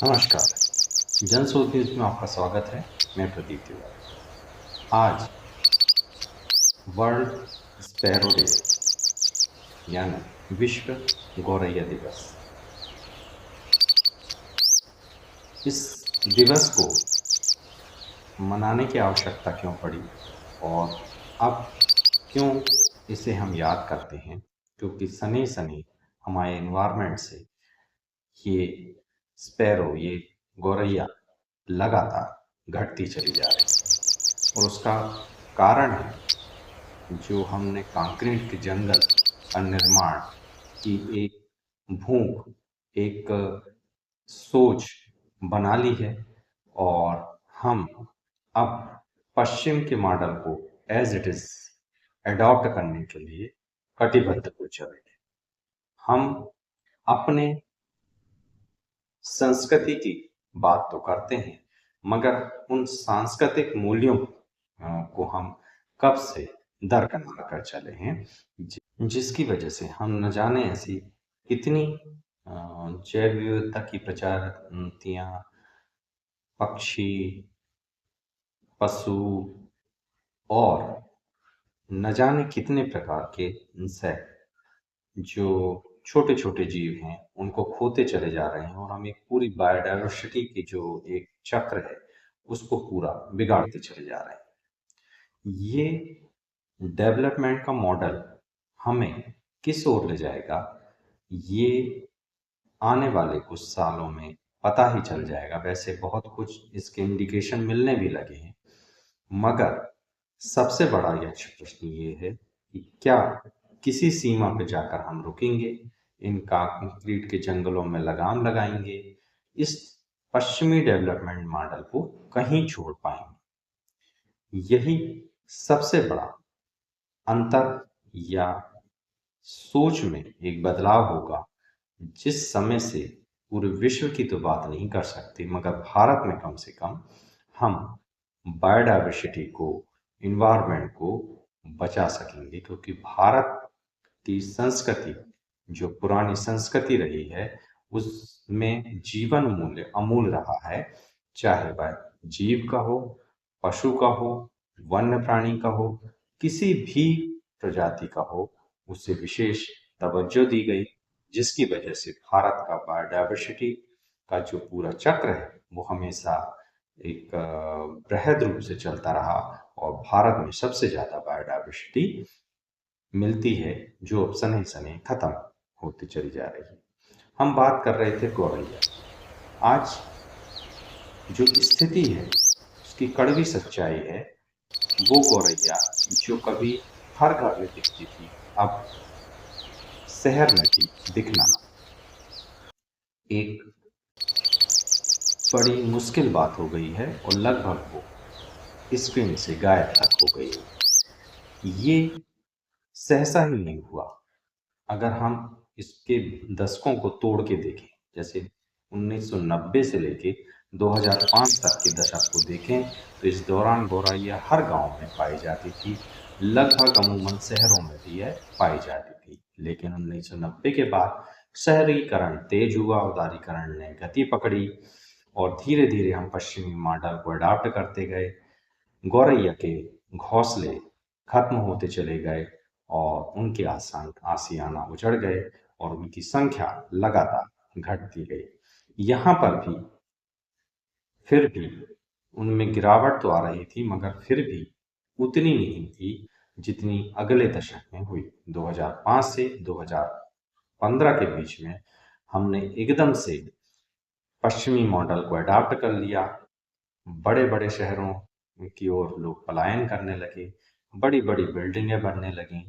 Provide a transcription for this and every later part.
नमस्कार। जनशोध न्यूज में आपका स्वागत है। मैं प्रदीप तिवारी। आज वर्ल्ड स्पैरो डे यानी विश्व गौरैया दिवस। इस दिवस को मनाने की आवश्यकता क्यों पड़ी और अब क्यों इसे हम याद करते हैं? क्योंकि सनी सनी हमारे एनवायरनमेंट से ये स्पैरो, ये गौरैया लगातार घटती चली जा रही है और उसका कारण है जो हमने कंक्रीट के जंगल का निर्माण की एक भूख, एक सोच बना ली है और हम अब पश्चिम के मॉडल को एज इट इज अडॉप्ट करने के लिए कटिबद्ध हो चले हैं। हम अपने संस्कृति की बात तो करते हैं, मगर उन सांस्कृतिक मूल्यों को हम कब से दरकिनार कर चले हैं, जिसकी वजह से हम न जाने ऐसी कितनी जैव विविधता की प्रजातियां, पक्षी, पशु और न जाने कितने प्रकार के इंसेक्ट, जो छोटे छोटे जीव हैं, उनको खोते चले जा रहे हैं और हम एक पूरी बायोडायवर्सिटी की जो एक चक्र है उसको पूरा बिगाड़ते चले जा रहे हैं। ये डेवलपमेंट का मॉडल हमें किस ओर ले जाएगा, ये आने वाले कुछ सालों में पता ही चल जाएगा। वैसे बहुत कुछ इसके इंडिकेशन मिलने भी लगे हैं, मगर सबसे बड़ा यक्ष प्रश्न ये है कि क्या किसी सीमा पे जाकर हम रुकेंगे, इन कंक्रीट के जंगलों में लगाम लगाएंगे, इस पश्चिमी डेवलपमेंट मॉडल को कहीं छोड़ पाएंगे? यही सबसे बड़ा अंतर या सोच में एक बदलाव होगा, जिस समय से पूरे विश्व की तो बात नहीं कर सकते, मगर भारत में कम से कम हम बायोडायवर्सिटी को, इन्वायरमेंट को बचा सकेंगे। क्योंकि भारत की संस्कृति, जो पुरानी संस्कृति रही है, उसमें जीवन मूल्य अमूल्य रहा है। चाहे वह जीव का हो, पशु का हो, वन्य प्राणी का हो, किसी भी प्रजाति का हो, उसे विशेष तवज्जो दी गई, जिसकी वजह से भारत का बायोडायवर्सिटी का जो पूरा चक्र है वो हमेशा एक बृहद रूप से चलता रहा और भारत में सबसे ज्यादा बायोडायवर्सिटी मिलती है, जो अब सने सने खत्म होती चली जा रही है। हम बात कर रहे थे गौरैया। आज जो स्थिति है, उसकी कड़वी सच्चाई है, वो गौरैया जो कभी हर घर में दिखती थी, अब शहर में भी दिखना एक बड़ी मुश्किल बात हो गई है और लगभग वो स्क्रीन से गायब तक हो गई है। ये सहसा ही नहीं हुआ। अगर हम इसके दशकों को तोड़ के देखें, जैसे 1990 से लेके 2005 तक के दशक को देखें, तो इस दौरान गौरैया हर गांव में पाई जाती थी, लगभग अमूमन शहरों में भी यह पाई जाती थी। लेकिन 1990 के बाद शहरीकरण तेज हुआ, उदारीकरण ने गति पकड़ी और धीरे धीरे हम पश्चिमी मॉडल को अडॉप्ट करते गए। गौरैया के घोंसले खत्म होते चले गए और उनके आशियाना उजड़ गए और उनकी संख्या लगातार घटती गई। यहाँ पर भी फिर भी उनमें गिरावट तो आ रही थी, मगर फिर भी उतनी नहीं थी जितनी अगले दशक में हुई। 2005 से 2015 के बीच में हमने एकदम से पश्चिमी मॉडल को अडॉप्ट कर लिया। बड़े बड़े शहरों की ओर लोग पलायन करने लगे, बड़ी बड़ी बिल्डिंगें बनने लगीं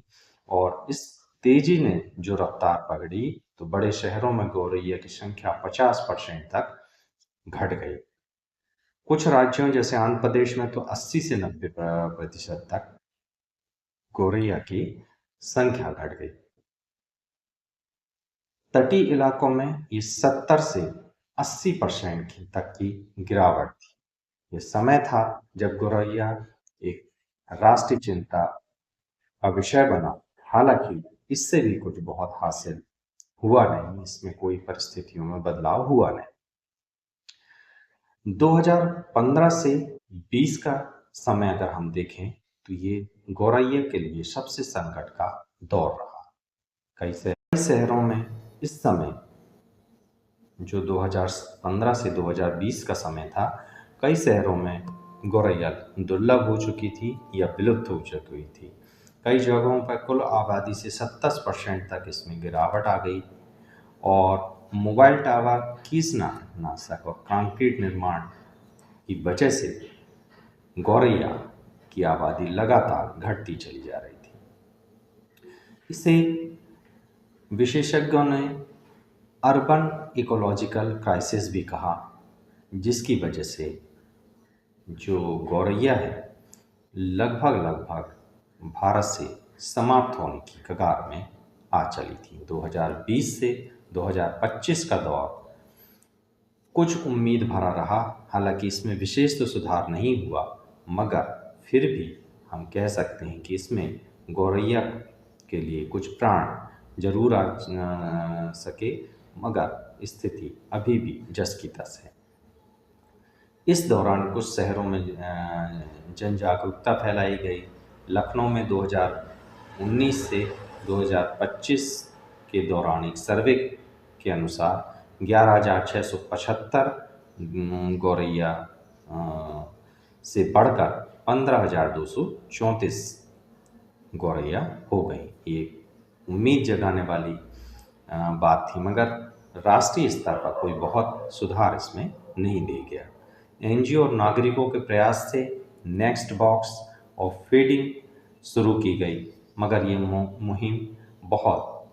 और इस तेजी ने जो रफ्तार पकड़ी, तो बड़े शहरों में गौरैया की संख्या 50% तक घट गई। कुछ राज्यों जैसे आंध्र प्रदेश में तो 80 से 90% तक गौरैया की संख्या घट गई। तटीय इलाकों में ये 70 से 80% तक की गिरावट थी। ये समय था जब गौरैया एक राष्ट्रीय चिंता का विषय बना। हालांकि इससे भी कुछ बहुत हासिल हुआ नहीं, इसमें कोई परिस्थितियों में बदलाव हुआ नहीं। 2015 से 20 का समय अगर हम देखें तो ये गौरैया के लिए सबसे संकट का दौर रहा। कई शहरों में इस समय जो 2015 से 2020 का समय था, कई शहरों में गौरैया दुर्लभ हो चुकी थी या विलुप्त हो चुकी थी। कई जगहों पर कुल आबादी से 70% तक इसमें गिरावट आ गई और मोबाइल टावर, कीटनाशक और कंक्रीट निर्माण की वजह से गौरैया की आबादी लगातार घटती चली जा रही थी। इसे विशेषज्ञों ने अर्बन इकोलॉजिकल क्राइसिस भी कहा, जिसकी वजह से जो गौरैया है लगभग भारत से समाप्त होने की कगार में आ चली थी। 2020 से 2025 का दौर कुछ उम्मीद भरा रहा, हालांकि इसमें विशेष तो सुधार नहीं हुआ, मगर फिर भी हम कह सकते हैं कि इसमें गौरैया के लिए कुछ प्राण जरूर आ सके, मगर स्थिति अभी भी जस की तस है। इस दौरान कुछ शहरों में जन जागरूकता फैलाई गई। लखनऊ में 2019 से 2025 के दौरान एक सर्वे के अनुसार 11,675 गौरैया से बढ़कर 15,234 गौरैया हो गई। ये उम्मीद जगाने वाली बात थी, मगर राष्ट्रीय स्तर पर कोई बहुत सुधार इसमें नहीं दिया गया। एनजीओ और नागरिकों के प्रयास से नेक्स्ट बॉक्स और फीडिंग शुरू की गई, मगर ये मुहिम बहुत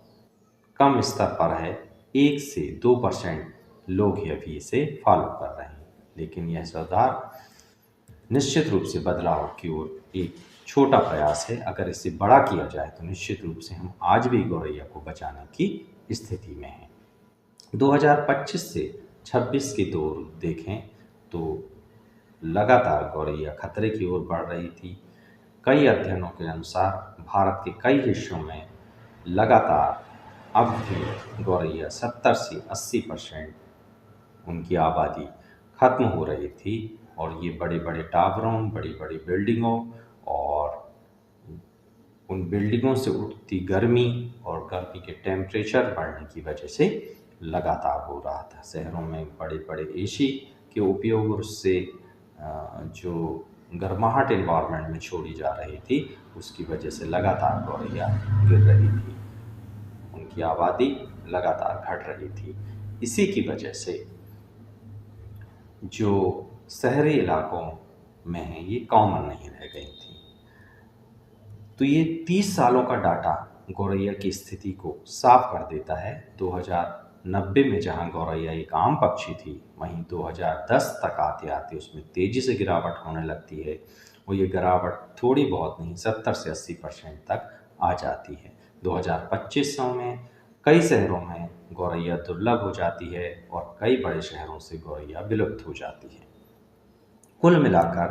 कम स्तर पर है। 1 से 2% लोग ही अभी इसे फॉलो कर रहे हैं, लेकिन यह सुधार निश्चित रूप से बदलाव की ओर एक छोटा प्रयास है। अगर इसे बड़ा किया जाए तो निश्चित रूप से हम आज भी गौरैया को बचाने की स्थिति में हैं। 2025 से 26 की दौर देखें तो लगातार गौरैया खतरे की ओर बढ़ रही थी। कई अध्ययनों के अनुसार भारत के कई हिस्सों में लगातार अब भी गौरैया 70 से 80% उनकी आबादी खत्म हो रही थी, और ये बड़े बड़े टावरों, बड़ी बड़ी बिल्डिंगों और उन बिल्डिंगों से उठती गर्मी और गर्मी के टेम्परेचर बढ़ने की वजह से लगातार हो रहा था। शहरों में बड़े बड़े एसी के उपयोग और उससे जो गर्माहट एनवायरनमेंट में छोड़ी जा रही थी, उसकी वजह से लगातार गौरैया गिर रही थी, उनकी आबादी लगातार घट रही थी। इसी की वजह से जो शहरी इलाकों में है ये कॉमन नहीं रह गई थी। तो ये 30 सालों का डाटा गौरैया की स्थिति को साफ कर देता है। 2090 में जहां गौरैया एक आम पक्षी थी, वहीं 2010 तक आते आते उसमें तेजी से गिरावट होने लगती है, और ये गिरावट थोड़ी बहुत नहीं 70 से 80% तक आ जाती है। 2025 में कई शहरों में गौरैया दुर्लभ हो जाती है और कई बड़े शहरों से गौरैया विलुप्त हो जाती है। कुल मिलाकर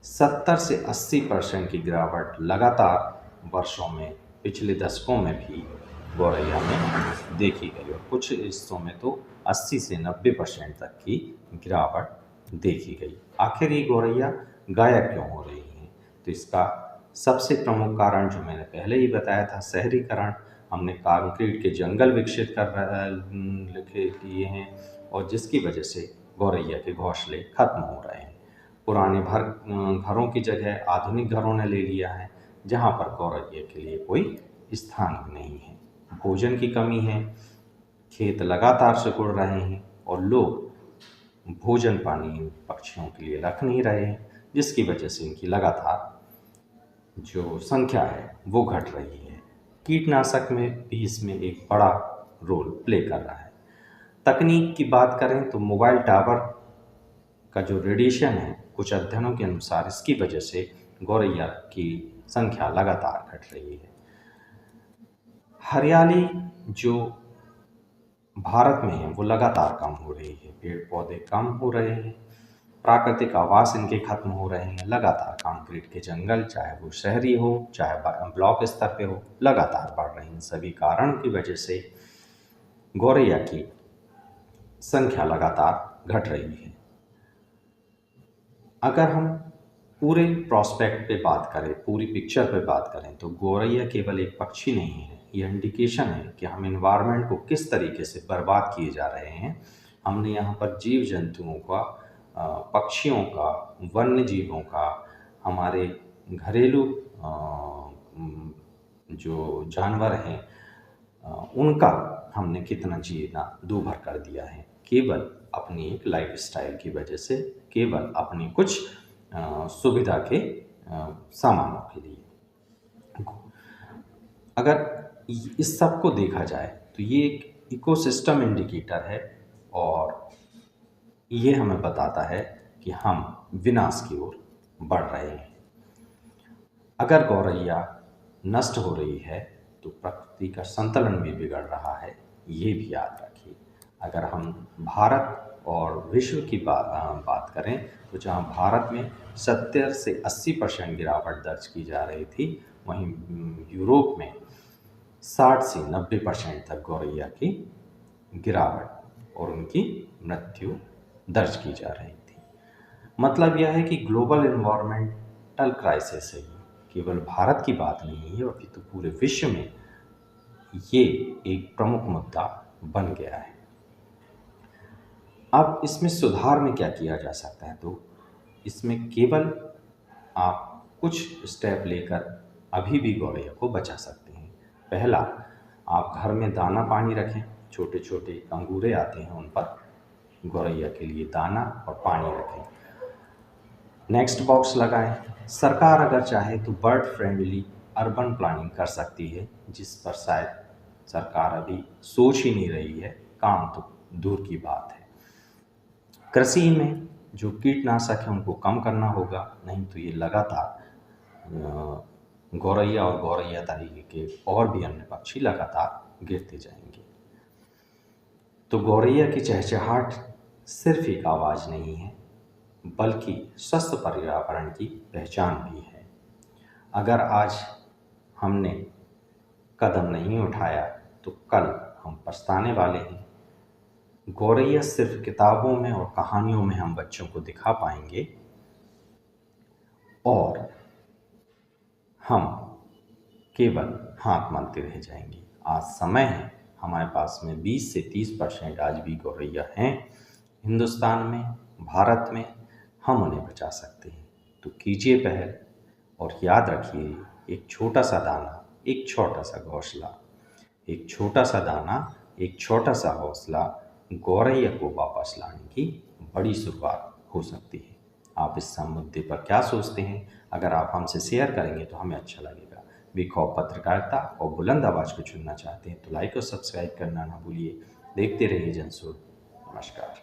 70 से 80% की गिरावट लगातार वर्षों में पिछले दशकों में भी गौरैया में देखी गई, और कुछ हिस्सों में तो 80 से 90% तक की गिरावट देखी गई। आखिर ये गौरैया गायब क्यों हो रही हैं? तो इसका सबसे प्रमुख कारण जो मैंने पहले ही बताया था, शहरीकरण। हमने कंक्रीट के जंगल विकसित किए हैं, और जिसकी वजह से गौरैया के घोंसले खत्म हो रहे हैं। पुराने घरों की जगह आधुनिक घरों ने ले लिया है, जहाँ पर गौरैया के लिए कोई स्थान भी नहीं है। भोजन की कमी है, खेत लगातार सिकुड़ रहे हैं, और लोग भोजन पानी इन पक्षियों के लिए रख नहीं रहे हैं, जिसकी वजह से इनकी लगातार जो संख्या है वो घट रही है। कीटनाशक में भी इसमें एक बड़ा रोल प्ले कर रहा है। तकनीक की बात करें तो मोबाइल टावर का जो रेडिएशन है, कुछ अध्ययनों के अनुसार इसकी वजह से गौरैया की संख्या लगातार घट रही है। हरियाली जो भारत में है वो लगातार कम हो रही है, पेड़ पौधे कम हो रहे हैं, प्राकृतिक आवास इनके खत्म हो रहे हैं। लगातार कंक्रीट के जंगल, चाहे वो शहरी हो चाहे ब्लॉक स्तर पे हो, लगातार बढ़ रहे हैं। सभी कारण की वजह से गौरैया की संख्या लगातार घट रही है। अगर हम पूरे प्रोस्पेक्ट पे बात करें, पूरी पिक्चर पे बात करें, तो गौरैया केवल एक पक्षी नहीं है। यह इंडिकेशन है कि हम एनवायरनमेंट को किस तरीके से बर्बाद किए जा रहे हैं। हमने यहाँ पर जीव जंतुओं का, पक्षियों का, वन्य जीवों का, हमारे घरेलू जो जानवर हैं, उनका हमने कितना जीना दूभर कर दिया है, केवल अपनी एक लाइफस्टाइल की वजह से, केवल अपनी कुछ सुविधा के सामानों के लिए। अगर इस सब को देखा जाए तो ये एक इकोसिस्टम इंडिकेटर है, और ये हमें बताता है कि हम विनाश की ओर बढ़ रहे हैं। अगर गौरैया नष्ट हो रही है तो प्रकृति का संतुलन भी बिगड़ रहा है, ये भी याद रखिए। अगर हम भारत और विश्व की बात करें, तो जहाँ भारत में 70 से 80% गिरावट दर्ज की जा रही थी, वहीं यूरोप में 60 से 90% तक गौरैया की गिरावट और उनकी मृत्यु दर्ज की जा रही थी। मतलब यह है कि ग्लोबल एनवायरमेंटल क्राइसिस है, केवल भारत की बात नहीं है, अपितु पूरे विश्व में ये एक प्रमुख मुद्दा बन गया है। अब इसमें सुधार में क्या किया जा सकता है, तो इसमें केवल आप कुछ स्टेप लेकर अभी भी गौरैया को बचा सकते हैं। पहला, आप घर में दाना पानी रखें, छोटे छोटे अंगूरे आते हैं, उन पर गौरैया के लिए दाना और पानी रखें। नेक्स्ट बॉक्स लगाएं। सरकार अगर चाहे तो बर्ड फ्रेंडली अर्बन प्लानिंग कर सकती है, जिस पर शायद सरकार अभी सोच ही नहीं रही है, काम तो दूर की बात है। कृषि में जो कीटनाशक है उनको कम करना होगा, नहीं तो ये लगातार गौरैया और गौरैया तरीके के और भी अन्य पक्षी लगातार गिरते जाएंगे। तो गौरैया की चहचहाट सिर्फ एक आवाज़ नहीं है, बल्कि स्वस्थ पर्यावरण की पहचान भी है। अगर आज हमने कदम नहीं उठाया तो कल हम पछताने वाले हैं। गौरैया सिर्फ किताबों में और कहानियों में हम बच्चों को दिखा पाएंगे, और हम केवल हाथ मलते रह जाएंगे। आज समय है, हमारे पास में 20 से 30% आज भी गौरैया हैं हिंदुस्तान में, भारत में। हम उन्हें बचा सकते हैं, तो कीजिए पहल। और याद रखिए, एक छोटा सा दाना, एक छोटा सा घोंसला, एक छोटा सा दाना, एक छोटा सा हौसला गौरैया को वापस लाने की बड़ी शुरुआत हो सकती है। आप इस मुद्दे पर क्या सोचते हैं? अगर आप हमसे शेयर करेंगे तो हमें अच्छा लगेगा। बेखौफ पत्रकारिता और बुलंद आवाज़ को चुनना चाहते हैं तो लाइक और सब्सक्राइब करना ना भूलिए। देखते रहिए जनसुर। नमस्कार।